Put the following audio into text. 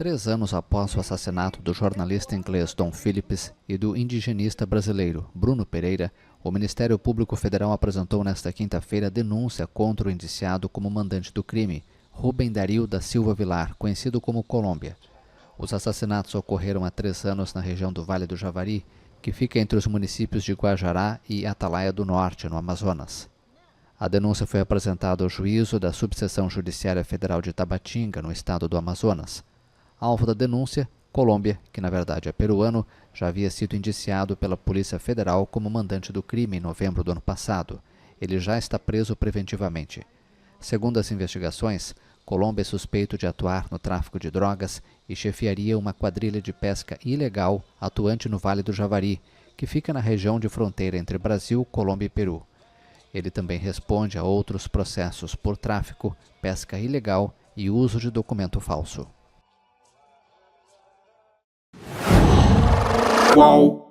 3 anos após o assassinato do jornalista inglês Tom Phillips e do indigenista brasileiro Bruno Pereira, o Ministério Público Federal apresentou nesta quinta-feira denúncia contra o indiciado como mandante do crime, Rubem Dario da Silva Vilar, conhecido como Colômbia. Os assassinatos ocorreram há 3 anos na região do Vale do Javari, que fica entre os municípios de Guajará e Atalaia do Norte, no Amazonas. A denúncia foi apresentada ao juízo da Subseção Judiciária Federal de Tabatinga, no estado do Amazonas. Alvo da denúncia, Colômbia, que na verdade é peruano, já havia sido indiciado pela Polícia Federal como mandante do crime em novembro do ano passado. Ele já está preso preventivamente. Segundo as investigações, Colômbia é suspeito de atuar no tráfico de drogas e chefiaria uma quadrilha de pesca ilegal atuante no Vale do Javari, que fica na região de fronteira entre Brasil, Colômbia e Peru. Ele também responde a outros processos por tráfico, pesca ilegal e uso de documento falso. Qual?